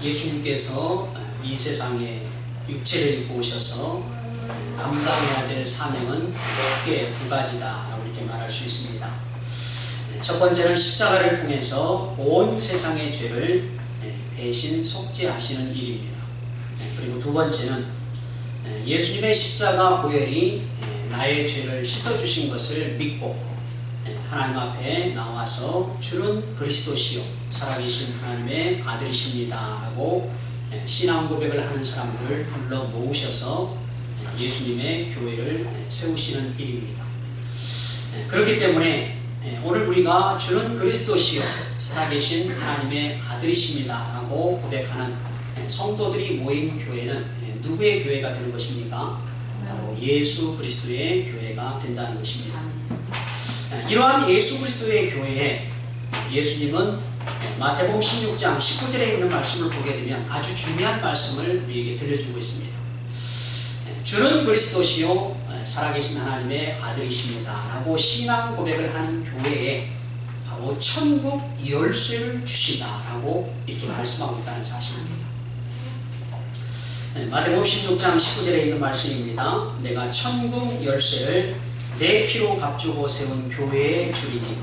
예수님께서 이 세상에 육체를 입고 오셔서 감당해야 될 사명은 크게 두 가지다라고 이렇게 말할 수 있습니다. 첫 번째는 십자가를 통해서 온 세상의 죄를 대신 속죄하시는 일입니다. 그리고 두 번째는 예수님의 십자가 보혈이 나의 죄를 씻어주신 것을 믿고 하나님 앞에 나와서 주는 그리스도시요 살아계신 하나님의 아들이십니다 라고 신앙 고백을 하는 사람들을 불러 모으셔서 예수님의 교회를 세우시는 일입니다. 그렇기 때문에 오늘 우리가 주는 그리스도시요 살아계신 하나님의 아들이십니다 라고 고백하는 성도들이 모인 교회는 누구의 교회가 되는 것입니까? 바로 예수 그리스도의 교회가 된다는 것입니다. 이러한 예수 그리스도의 교회에 예수님은 마태복음 16장 19절에 있는 말씀을 보게 되면 아주 중요한 말씀을 우리에게 들려주고 있습니다. 주는 그리스도시요 살아계신 하나님의 아들이십니다 라고 신앙 고백을 하는 교회에 바로 천국 열쇠를 주신다 라고 이렇게 말씀하고 있다는 사실입니다. 마태복음 16장 19절에 있는 말씀입니다. 내가 천국 열쇠를 내 피로 값주고 세운 교회에 주리니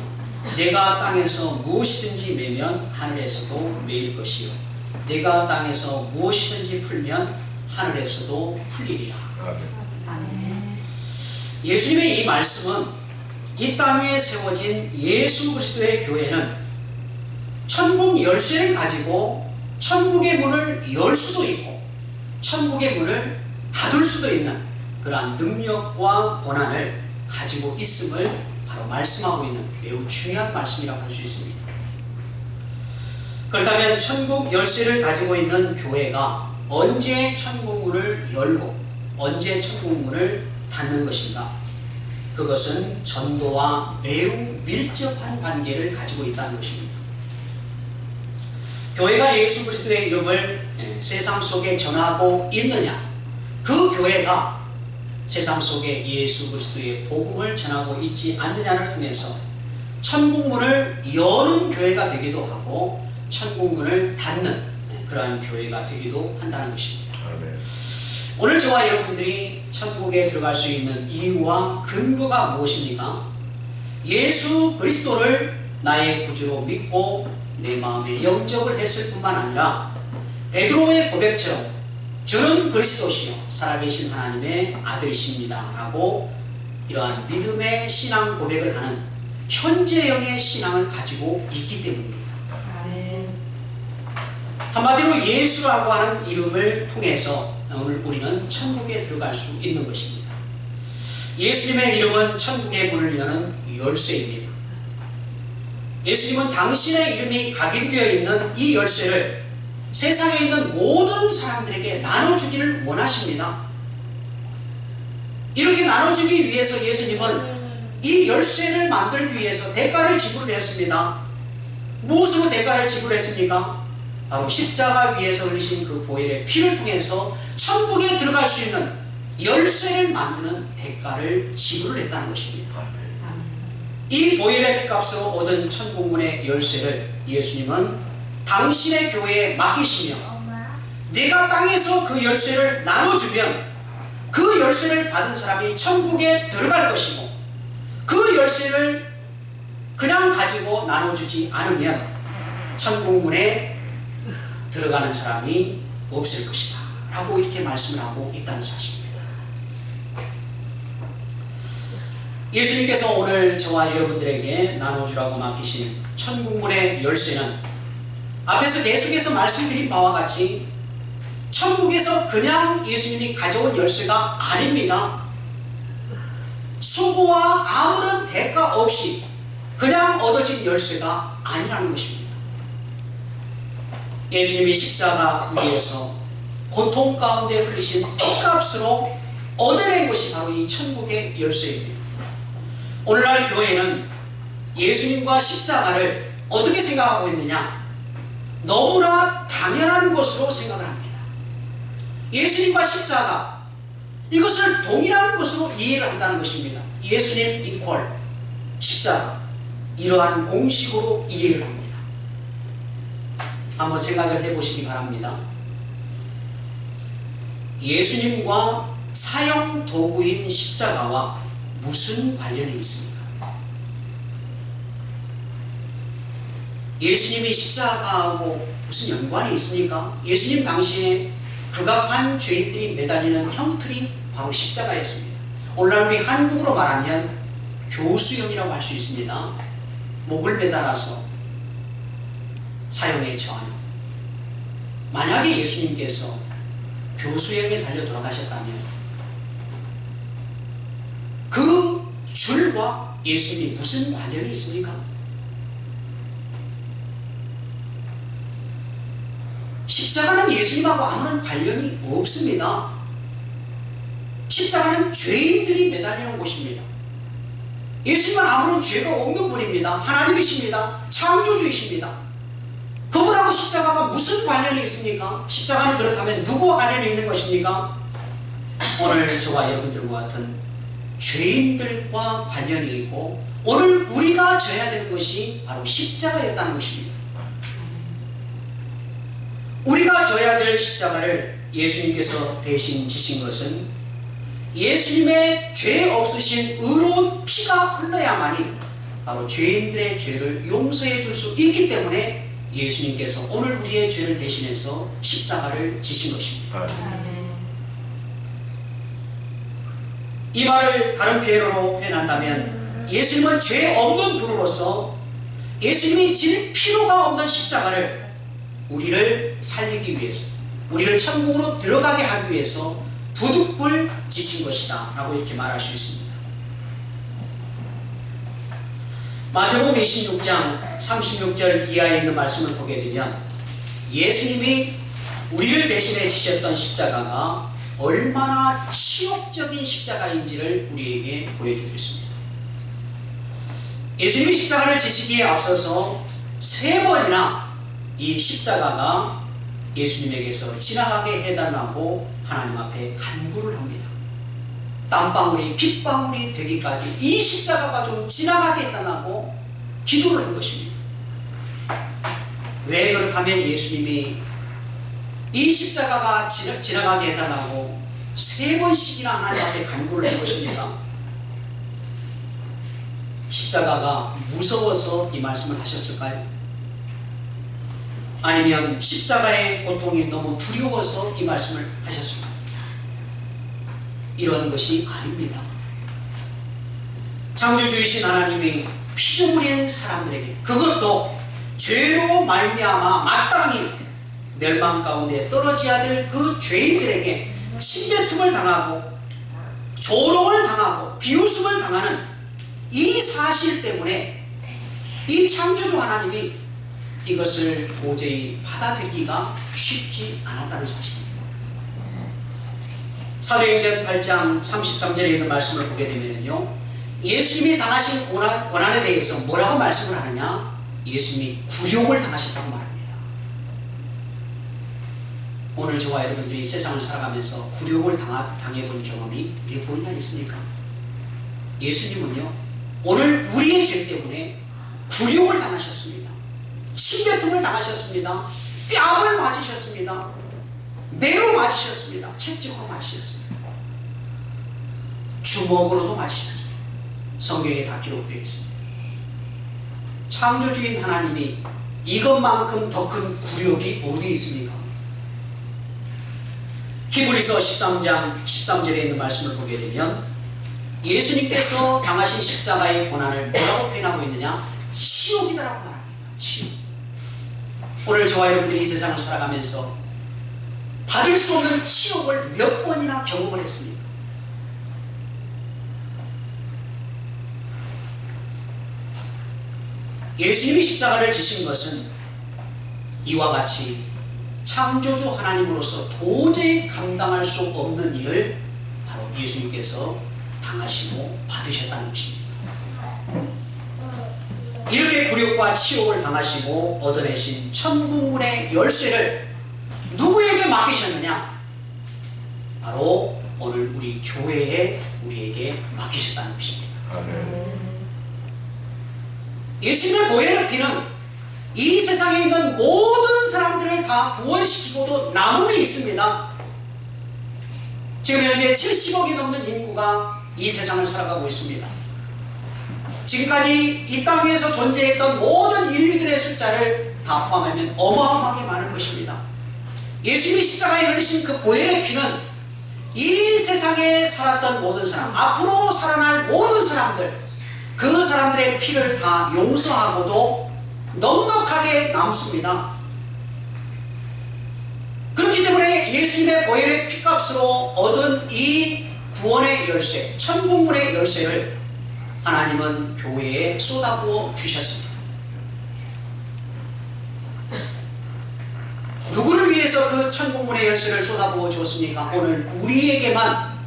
내가 땅에서 무엇이든지 매면 하늘에서도 매일 것이요 내가 땅에서 무엇이든지 풀면 하늘에서도 풀리리라. 예수님의 이 말씀은 이 땅 위에 세워진 예수 그리스도의 교회는 천국 열쇠를 가지고 천국의 문을 열 수도 있고 천국의 문을 닫을 수도 있는 그러한 능력과 권한을 가지고 있음을 바로 말씀하고 있는 매우 중요한 말씀이라고 할 수 있습니다. 그렇다면 천국 열쇠를 가지고 있는 교회가 언제 천국 문을 열고 언제 천국 문을 닫는 것인가? 그것은 전도와 매우 밀접한 관계를 가지고 있다는 것입니다. 교회가 예수 그리스도의 이름을 세상 속에 전하고 있느냐? 그 교회가 세상 속에 예수 그리스도의 복음을 전하고 있지 않느냐를 통해서 천국문을 여는 교회가 되기도 하고 천국문을 닫는 그러한 교회가 되기도 한다는 것입니다. 오늘 저와 여러분들이 천국에 들어갈 수 있는 이유와 근거가 무엇입니까? 예수 그리스도를 나의 구주로 믿고 내 마음에 영접을 했을 뿐만 아니라 베드로의 고백처럼 주는 그리스도시요 살아계신 하나님의 아들이십니다 라고 이러한 믿음의 신앙 고백을 하는 현재형의 신앙을 가지고 있기 때문입니다. 한마디로 예수라고 하는 이름을 통해서 오늘 우리는 천국에 들어갈 수 있는 것입니다. 예수님의 이름은 천국의 문을 여는 열쇠입니다. 예수님은 당신의 이름이 각인되어 있는 이 열쇠를 세상에 있는 모든 사람들에게 나눠주기를 원하십니다. 이렇게 나눠주기 위해서 예수님은 이 열쇠를 만들기 위해서 대가를 지불했습니다. 무엇으로 대가를 지불했습니까? 바로 십자가 위에서 흘리신 그 보혈의 피를 통해서 천국에 들어갈 수 있는 열쇠를 만드는 대가를 지불을 했다는 것입니다. 이 보혈의 피값으로 얻은 천국문의 열쇠를 예수님은 당신의 교회에 맡기시며 내가 땅에서 그 열쇠를 나눠주면 그 열쇠를 받은 사람이 천국에 들어갈 것이고 그 열쇠를 그냥 가지고 나눠주지 않으면 천국문에 들어가는 사람이 없을 것이다 라고 이렇게 말씀을 하고 있다는 사실입니다. 예수님께서 오늘 저와 여러분들에게 나눠주라고 맡기신 천국문의 열쇠는 앞에서 계속해서 말씀드린 바와 같이 천국에서 그냥 예수님이 가져온 열쇠가 아닙니다. 수고와 아무런 대가 없이 그냥 얻어진 열쇠가 아니라는 것입니다. 예수님이 십자가 위에서 고통 가운데 흘리신 피값으로 얻어낸 것이 바로 이 천국의 열쇠입니다. 오늘날 교회는 예수님과 십자가를 어떻게 생각하고 있느냐? 너무나 당연한 것으로 생각을 합니다. 예수님과 십자가, 이것을 동일한 것으로 이해를 한다는 것입니다. 예수님 이퀄 십자가, 이러한 공식으로 이해를 합니다. 한번 생각을 해보시기 바랍니다. 예수님과 사형 도구인 십자가와 무슨 관련이 있습니까? 예수님이 십자가하고 무슨 연관이 있습니까? 예수님 당시에 극악한 죄인들이 매달리는 형틀이 바로 십자가였습니다. 오늘날 우리 한국으로 말하면 교수형이라고 할 수 있습니다. 목을 매달아서 사형에 처하는. 만약에 예수님께서 교수형에 달려 돌아가셨다면 그 줄과 예수님이 무슨 관련이 있습니까? 십자가는 예수님하고 아무런 관련이 없습니다. 십자가는 죄인들이 매달리는 곳입니다. 예수님은 아무런 죄가 없는 분입니다. 하나님이십니다. 창조주이십니다. 그분하고 십자가가 무슨 관련이 있습니까? 십자가는 그렇다면 누구와 관련이 있는 것입니까? 오늘 저와 여러분들과 같은 죄인들과 관련이 있고 오늘 우리가 져야 되는 것이 바로 십자가였다는 것입니다. 우리가 져야 될 십자가를 예수님께서 대신 지신 것은 예수님의 죄 없으신 의로운 피가 흘러야만이 바로 죄인들의 죄를 용서해 줄 수 있기 때문에 예수님께서 오늘 우리의 죄를 대신해서 십자가를 지신 것입니다. 이 말을 다른 표현으로 표현한다면 예수님은 죄 없는 분으로서 예수님이 질 필요가 없는 십자가를 우리를 살리기 위해서, 우리를 천국으로 들어가게 하기 위해서 부득불 지신 것이다 라고 이렇게 말할 수 있습니다. 마태복음 26장 36절 이하에 있는 말씀을 보게 되면 예수님이 우리를 대신해 지셨던 십자가가 얼마나 치욕적인 십자가인지를 우리에게 보여주고 있습니다. 예수님이 십자가를 지시기에 앞서서 3번이나 이 십자가가 예수님에게서 지나가게 해달라고 하나님 앞에 간구를 합니다. 땀방울이 핏방울이 되기까지 이 십자가가 좀 지나가게 해달라고 기도를 한 것입니다. 왜 그렇다면 예수님이 이 십자가가 지나가게 해달라고 3번씩이나 하나님 앞에 간구를 한 것입니다. 십자가가 무서워서 이 말씀을 하셨을까요? 아니면 십자가의 고통이 너무 두려워서 이 말씀을 하셨습니까? 이런 것이 아닙니다. 창조주이신 하나님이 피좀 흘린 사람들에게, 그것도 죄로 말미암아 마땅히 멸망 가운데 떨어져야 될 그 죄인들에게 침뱉음을 당하고 조롱을 당하고 비웃음을 당하는 이 사실 때문에 이 창조주 하나님이 이것을 도저히 받아들이기가 쉽지 않았다는 사실입니다. 사도행전 8장 33절에 있는 말씀을 보게 되면요, 예수님이 당하신 고난에 대해서 뭐라고 말씀을 하느냐? 예수님이 굴욕을 당하셨다고 말합니다. 오늘 저와 여러분들이 세상을 살아가면서 굴욕을 당해본 경험이 몇 번이나 있습니까? 예수님은요, 오늘 우리의 죄 때문에 굴욕을 당하셨습니다. 침뱉음을 당하셨습니다. 뺨을 맞으셨습니다. 매로 맞으셨습니다. 채찍으로 맞으셨습니다. 주먹으로도 맞으셨습니다. 성경에 다 기록되어 있습니다. 창조주인 하나님이 이것만큼 더 큰 굴욕이 어디 있습니까? 히브리서 13장 13절에 있는 말씀을 보게 되면 예수님께서 당하신 십자가의 고난을 뭐라고 표현하고 있느냐? 치욕이다라고 말합니다. 치욕. 오늘 저와 여러분들이 이 세상을 살아가면서 받을 수 없는 치욕을 몇 번이나 경험을 했습니까? 예수님이 십자가를 지신 것은 이와 같이 창조주 하나님으로서 도저히 감당할 수 없는 일을 바로 예수님께서 당하시고 받으셨다는 것입니다. 이렇게 굴욕과 치욕을 당하시고 얻어내신 천국문의 열쇠를 누구에게 맡기셨느냐? 바로 오늘 우리 교회에 우리에게 맡기셨다는 것입니다. 아멘. 예수님의 보혈의 피는 이 세상에 있는 모든 사람들 다 구원시키고도 남음이 있습니다. 지금 현재 70억이 넘는 인구가 이 세상을 살아가고 있습니다. 지금까지 이 땅 위에서 존재했던 모든 인류들의 숫자를 다 포함하면 어마어마하게 많을 것입니다. 예수님이 십자가에 흘리신 그 보혈의 피는 이 세상에 살았던 모든 사람, 앞으로 살아날 모든 사람들, 그 사람들의 피를 다 용서하고도 넉넉하게 남습니다. 그렇기 때문에 예수님의 보혈의 피값으로 얻은 이 구원의 열쇠, 천국문의 열쇠를 하나님은 교회에 쏟아부어 주셨습니다. 누구를 위해서 그 천국문의 열쇠를 쏟아부어 주었습니까? 오늘 우리에게만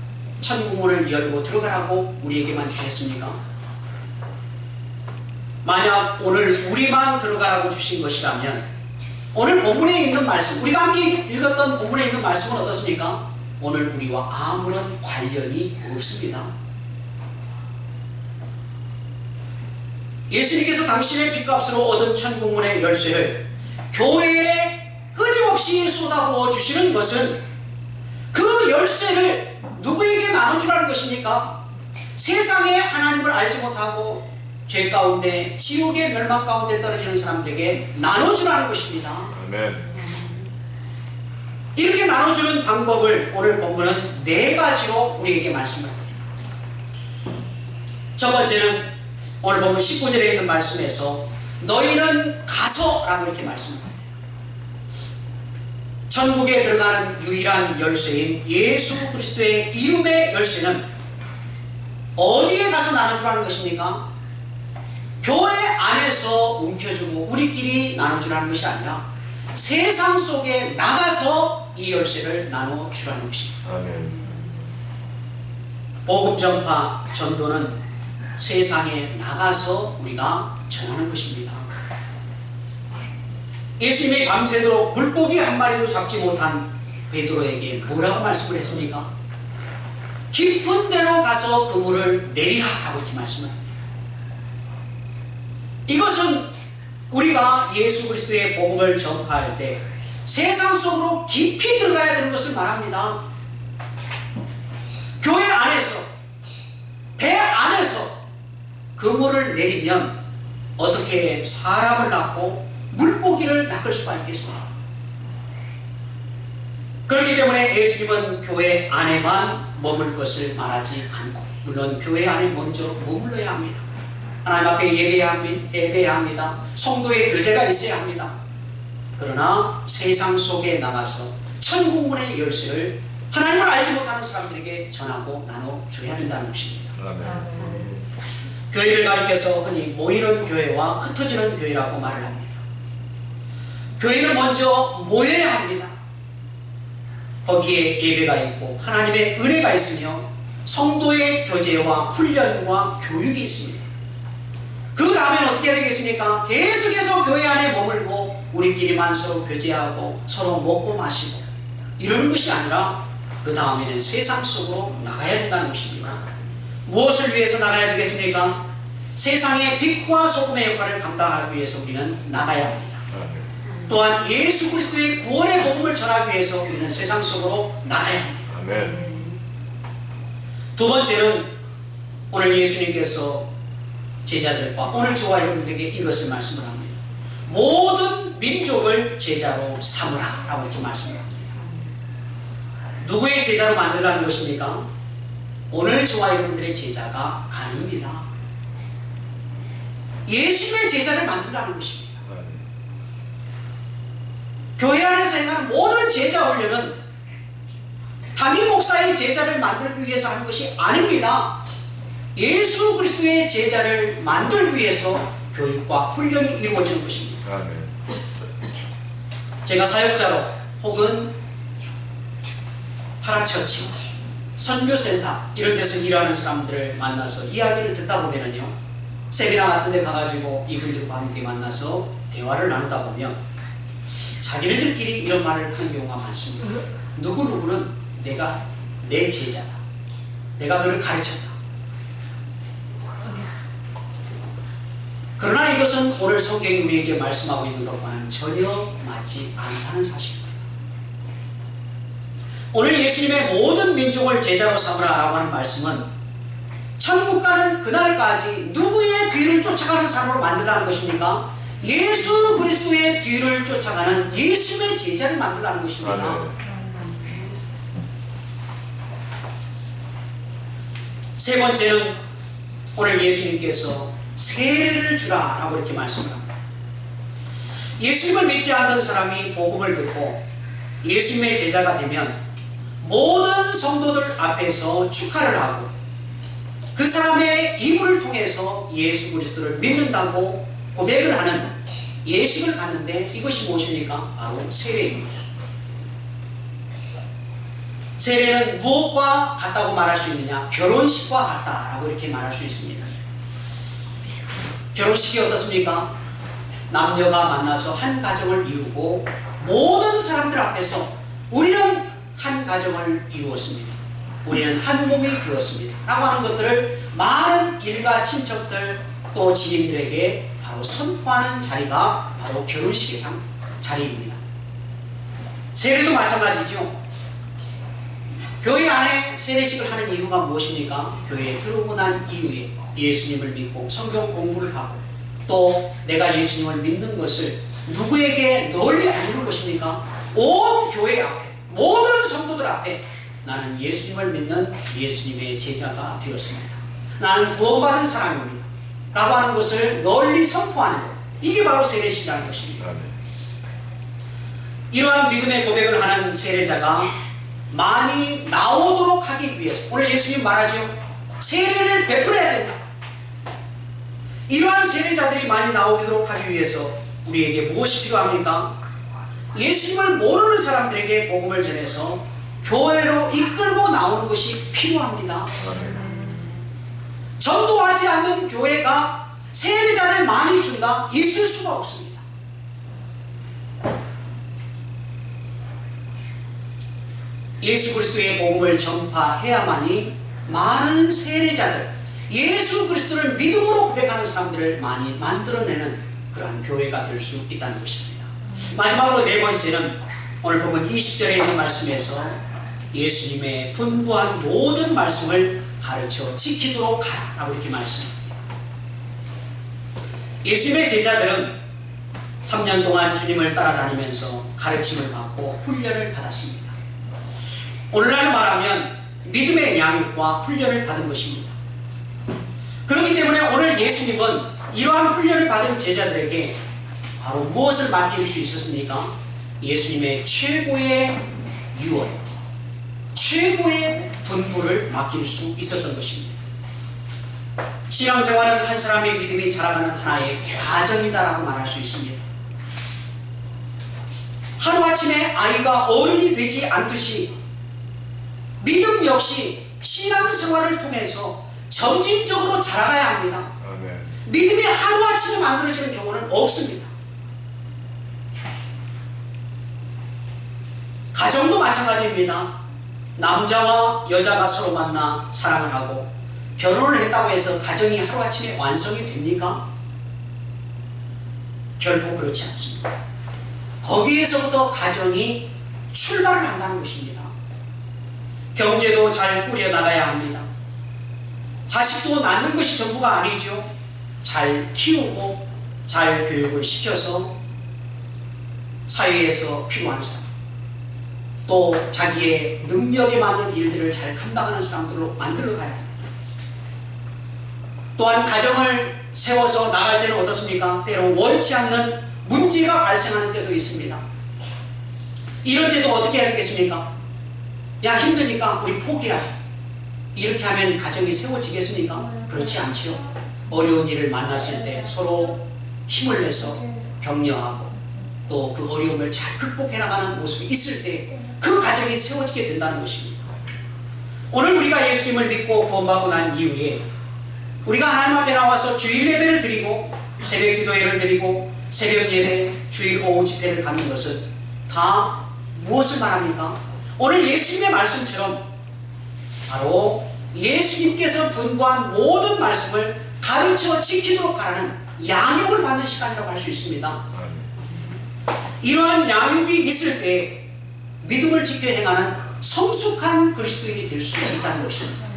천국문을 열고 들어가라고 우리에게만 주셨습니까? 만약 오늘 우리만 들어가라고 주신 것이라면 오늘 본문에 있는 말씀, 우리가 함께 읽었던 본문에 있는 말씀은 어떻습니까? 오늘 우리와 아무런 관련이 없습니다. 예수님께서 당신의 피값으로 얻은 천국문의 열쇠를 교회에 끊임없이 쏟아부어 주시는 것은 그 열쇠를 누구에게 나눠주라는 것입니까? 세상에 하나님을 알지 못하고 죄 가운데 지옥의 멸망 가운데 떨어지는 사람들에게 나눠주라는 것입니다. 아멘. 이렇게 나눠주는 방법을 오늘 본문은 4가지로 우리에게 말씀을 합니다. 첫 번째는 오늘 본문 19절에 있는 말씀에서 너희는 가서 라고 이렇게 말씀합니다. 천국에 들어가는 유일한 열쇠인 예수 그리스도의 이름의 열쇠는 어디에 가서 나눠주라는 것입니까? 교회 안에서 움켜쥐고 우리끼리 나눠주라는 것이 아니라 세상 속에 나가서 이 열쇠를 나눠주라는 것입니다. 아멘. 복음 전파, 전도는 세상에 나가서 우리가 전하는 것입니다. 예수님이 밤새도록 물고기 한 마리도 잡지 못한 베드로에게 뭐라고 말씀을 했습니까? 깊은 데로 가서 그물을 내리라 라고 이렇게 말씀을 합니다. 이것은 우리가 예수 그리스도의 복음을 전파할 때 세상 속으로 깊이 들어가야 되는 것을 말합니다. 교회 안에서, 배 안에서 그물을 내리면 어떻게 사람을 낳고 물고기를 낚을 수가 있겠습니까? 그렇기 때문에 예수님은 교회 안에만 머물 것을 말하지 않고, 물론 교회 안에 먼저 머물러야 합니다. 하나님 앞에 예배해야 합니다. 성도의 교제가 있어야 합니다. 그러나 세상 속에 나가서 천국문의 열쇠를 하나님을 알지 못하는 사람들에게 전하고 나눠줘야 된다는 것입니다. 아멘. 교회를 가리켜서 흔히 모이는 교회와 흩어지는 교회라고 말을 합니다. 교회는 먼저 모여야 합니다. 거기에 예배가 있고 하나님의 은혜가 있으며 성도의 교제와 훈련과 교육이 있습니다. 그 다음엔 어떻게 해야 되겠습니까? 계속해서 교회 안에 머물고 우리끼리만 서로 교제하고 서로 먹고 마시고 이러는 것이 아니라 그 다음에는 세상 속으로 나가야 된다는 것입니다. 무엇을 위해서 나가야 되겠습니까? 세상의 빛과 소금의 역할을 감당하기 위해서 우리는 나가야 합니다. 또한 예수 그리스도의 구원의 복음을 전하기 위해서 우리는 세상 속으로 나가야 합니다. 아멘. 두 번째는 오늘 예수님께서 제자들과 오늘 저와 여러분들에게 이것을 말씀을 합니다. 모든 민족을 제자로 삼으라 라고 이렇게 말씀을 합니다. 누구의 제자로 만들라는 것입니까? 오늘 저와 여러분들의 제자가 아닙니다. 예수님의 제자를 만들라는 것입니다. 교회 안에서 행하는 모든 제자 훈련은 담임 목사의 제자를 만들기 위해서 하는 것이 아닙니다. 예수 그리스도의 제자를 만들기 위해서 교육과 훈련이 이루어지는 것입니다. 아멘. 제가 사역자로 혹은 파라처치, 선교센터 이런 데서 일하는 사람들을 만나서 이야기를 듣다 보면요, 세미나 같은 데 가가지고 이분들과 함께 만나서 대화를 나누다 보면 자기네들끼리 이런 말을 하는 경우가 많습니다. 누구누구는 내가 내 제자다, 내가 그를 가르쳤다. 그러나 이것은 오늘 성경이 우리에게 말씀하고 있는 것과는 전혀 맞지 않다는 사실입니다. 오늘 예수님의 모든 민족을 제자로 삼으라라고 하는 말씀은 천국 가는 그날까지 누구의 뒤를 쫓아가는 사람으로 만들라는 것입니까? 예수 그리스도의 뒤를 쫓아가는 예수님의 제자를 만들라는 것입니다. 세 번째는 오늘 예수님께서 세례를 주라라고 이렇게 말씀을 합니다. 예수님을 믿지 않는 사람이 복음을 듣고 예수님의 제자가 되면 모든 성도들 앞에서 축하를 하고 그 사람의 이불을 통해서 예수 그리스도를 믿는다고 고백을 하는 예식을 갖는데 이것이 무엇입니까? 바로 세례입니다. 세례는 무엇과 같다고 말할 수 있느냐? 결혼식과 같다라고 이렇게 말할 수 있습니다. 결혼식이 어떻습니까? 남녀가 만나서 한 가정을 이루고 모든 사람들 앞에서 우리는 한 가정을 이루었습니다. 우리는 한 몸이 되었습니다. 라고 하는 것들을 많은 일가 친척들 또 지인들에게 바로 선포하는 자리가 바로 결혼식의 자리입니다. 세례도 마찬가지죠. 교회 안에 세례식을 하는 이유가 무엇입니까? 교회에 들어오고 난 이후에 예수님을 믿고 성경 공부를 하고 또 내가 예수님을 믿는 것을 누구에게 널리 알리는 것입니까? 온 교회 앞에 모든 성도들 앞에 나는 예수님을 믿는 예수님의 제자가 되었습니다. 나는 구원받은 사람입니다. 라고 하는 것을 널리 선포하는 것. 이게 바로 세례식이라는 것입니다. 이러한 믿음의 고백을 하는 세례자가 많이 나오도록 하기 위해서 오늘 예수님 말하죠. 세례를 베풀어야 된다. 이러한 세례자들이 많이 나오도록 하기 위해서 우리에게 무엇이 필요합니까? 예수님을 모르는 사람들에게 복음을 전해서 교회로 이끌고 나오는 것이 필요합니다. 전도하지 않는 교회가 세례자를 많이 준다? 있을 수가 없습니다. 예수 그리스도의 복음을 전파해야만이 많은 세례자들, 예수 그리스도를 믿음으로 고백하는 사람들을 많이 만들어내는 그러한 교회가 될 수 있다는 것입니다. 마지막으로 네 번째는 오늘 보면 20절에 있는 말씀에서 예수님의 분부한 모든 말씀을 가르쳐 지키도록 하라고 이렇게 말씀합니다. 예수님의 제자들은 3년 동안 주님을 따라다니면서 가르침을 받고 훈련을 받았습니다. 오늘날 말하면 믿음의 양육과 훈련을 받은 것입니다. 그렇기 때문에 오늘 예수님은 이러한 훈련을 받은 제자들에게 바로 무엇을 맡길 수 있었습니까? 예수님의 최고의 유언, 최고의 분부를 맡길 수 있었던 것입니다. 신앙생활은 한 사람의 믿음이 자라가는 하나의 과정이다라고 말할 수 있습니다. 하루아침에 아이가 어른이 되지 않듯이 믿음 역시 신앙생활을 통해서 점진적으로 자라가야 합니다. 믿음이 하루아침에 만들어지는 경우는 없습니다. 가정도 마찬가지입니다. 남자와 여자가 서로 만나 사랑을 하고 결혼을 했다고 해서 가정이 하루아침에 완성이 됩니까? 결코 그렇지 않습니다. 거기에서부터 가정이 출발을 한다는 것입니다. 경제도 잘 꾸려나가야 합니다. 자식도 낳는 것이 전부가 아니죠. 잘 키우고 잘 교육을 시켜서 사회에서 필요한 사람, 또 자기의 능력에 맞는 일들을 잘 감당하는 사람들로 만들어 가야 합니다. 또한 가정을 세워서 나갈 때는 어떻습니까? 때로 원치 않는 문제가 발생하는 때도 있습니다. 이럴 때도 어떻게 해야 되겠습니까? 야, 힘드니까 우리 포기하자. 이렇게 하면 가정이 세워지겠습니까? 그렇지 않지요. 어려운 일을 만났을 때 서로 힘을 내서 격려하고 또 그 어려움을 잘 극복해 나가는 모습이 있을 때 그 가정이 세워지게 된다는 것입니다. 오늘 우리가 예수님을 믿고 구원받고 난 이후에 우리가 하나님 앞에 나와서 주일 예배를 드리고 새벽 기도회를 드리고 새벽 예배, 주일 오후 집회를 가는 것은 다 무엇을 말합니까? 오늘 예수님의 말씀처럼 바로 예수님께서 분부한 모든 말씀을 가르쳐 지키도록 하라는 양육을 받는 시간이라고 할 수 있습니다. 이러한 양육이 있을 때 믿음을 지켜 행하는 성숙한 그리스도인이 될 수 있다는 것입니다.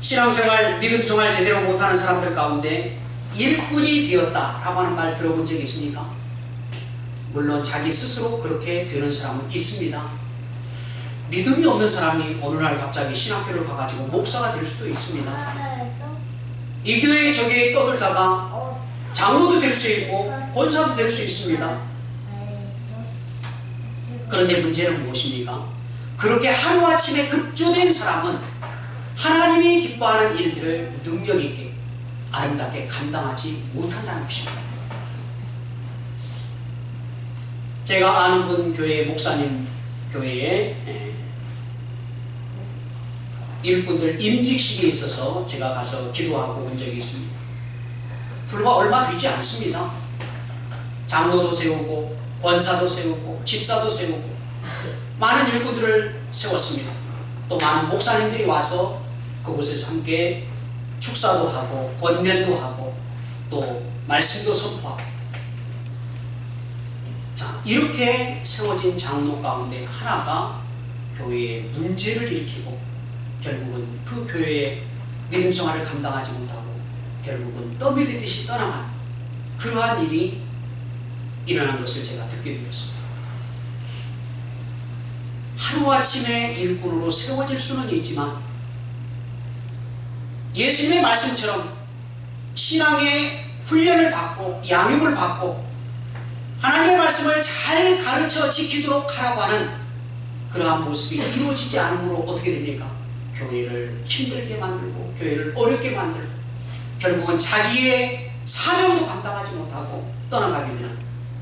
신앙생활, 믿음생활 제대로 못하는 사람들 가운데 일꾼이 되었다라고 하는 말 들어본 적이 있습니까? 물론 자기 스스로 그렇게 되는 사람은 있습니다. 믿음이 없는 사람이 어느 날 갑자기 신학교를 가가지고 목사가 될 수도 있습니다. 이 교회 저 교회에 떠들다가 장로도 될 수 있고 권사도 될 수 있습니다. 그런데 문제는 무엇입니까? 그렇게 하루아침에 급조된 사람은 하나님이 기뻐하는 일들을 능력있게 아름답게 감당하지 못한다는 것입니다. 제가 아는 분 교회 목사님 교회에 일꾼들 임직식에 있어서 제가 가서 기도하고 온 적이 있습니다. 불과 얼마 되지 않습니다. 장로도 세우고 권사도 세우고 집사도 세우고 많은 일꾼들을 세웠습니다. 또 많은 목사님들이 와서 그곳에서 함께 축사도 하고 권면도 하고 또 말씀도 선포하고, 자, 이렇게 세워진 장로 가운데 하나가 교회에 문제를 일으키고 결국은 그 교회의 믿음 생활을 감당하지 못하고 결국은 떠밀리듯이 떠나가는 그러한 일이 일어난 것을 제가 듣게 되었습니다. 하루아침에 일꾼으로 세워질 수는 있지만 예수님의 말씀처럼 신앙의 훈련을 받고 양육을 받고 하나님의 말씀을 잘 가르쳐 지키도록 하라고 하는 그러한 모습이 이루어지지 않으므로 어떻게 됩니까? 교회를 힘들게 만들고 교회를 어렵게 만들고 결국은 자기의 사명도 감당하지 못하고 떠나가게 되는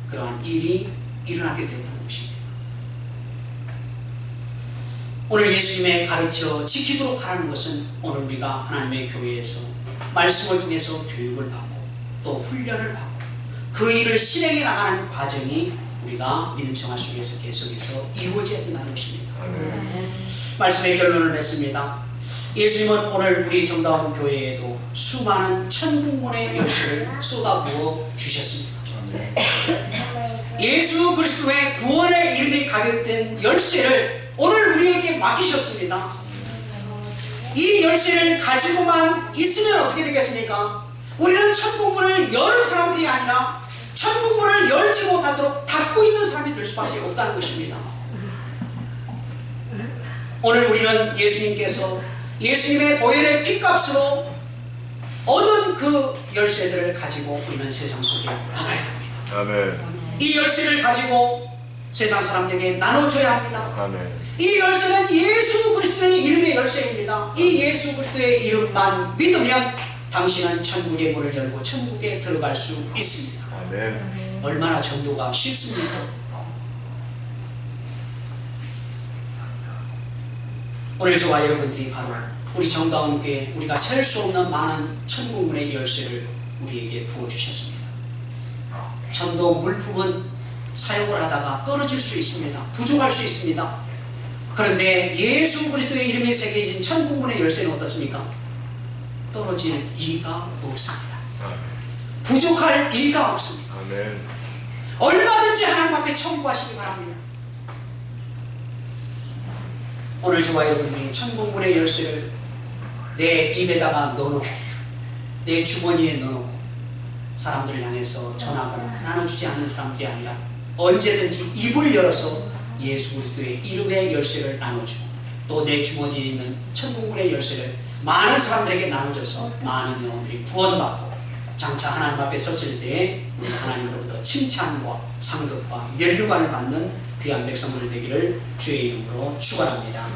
그러한 일이 일어나게 되었다는 것입니다. 오늘 예수님의 가르쳐 지키도록 하라는 것은 오늘 우리가 하나님의 교회에서 말씀을 통해서 교육을 받고 또 훈련을 받고 그 일을 실행해 나가는 과정이 우리가 믿음생활 속에서 계속해서 이루어져야 된다는 것입니다. 말씀의 결론을 맺습니다. 예수님은 오늘 우리 정다운 교회에도 수많은 천국문의 열쇠를 쏟아부어 주셨습니다. 예수 그리스도의 구원의 이름이 가격된 열쇠를 오늘 우리에게 맡기셨습니다. 이 열쇠를 가지고만 있으면 어떻게 되겠습니까? 우리는 천국문을 여는 사람들이 아니라 천국문을 열지 못하도록 닫고 있는 사람이 될 수밖에 없다는 것입니다. 오늘 우리는 예수님께서 예수님의 보혈의 피값으로 얻은 그 열쇠들을 가지고 우리는 세상 속에 나가야 합니다. 아멘. 이 열쇠를 가지고 세상 사람들에게 나눠줘야 합니다. 아멘. 이 열쇠는 예수 그리스도의 이름의 열쇠입니다. 이 예수 그리스도의 이름만 믿으면 당신은 천국의 문을 열고 천국에 들어갈 수 있습니다. 아멘. 얼마나 전도가 쉽습니까? 오늘 저와 여러분들이 바로 우리 정다운 교회 우리가 셀 수 없는 많은 천국문의 열쇠를 우리에게 부어주셨습니다. 전도 물품은 사용을 하다가 떨어질 수 있습니다. 부족할 수 있습니다. 그런데 예수 그리스도의 이름이 새겨진 천국문의 열쇠는 어떻습니까? 떨어질 이가 없습니다. 부족할 이가 없습니다. 아멘. 얼마든지 하나님 앞에 청구하시기 바랍니다. 오늘 저와 여러분들이 천국문의 열쇠를 내 입에다가 넣어놓고 내 주머니에 넣어놓고 사람들을 향해서 전하거나 나눠주지 않는 사람들이 아니라 언제든지 입을 열어서 예수 그리스도의 이름의 열쇠를 나눠주고 또 내 주머니에 있는 천국문의 열쇠를 많은 사람들에게 나눠줘서 많은 영혼들이 구원받고 장차 하나님 앞에 섰을 때 우리 하나님으로부터 칭찬과 상급과 면류관을 받는 귀한 백성들 되기를 주의 이름으로 축원합니다.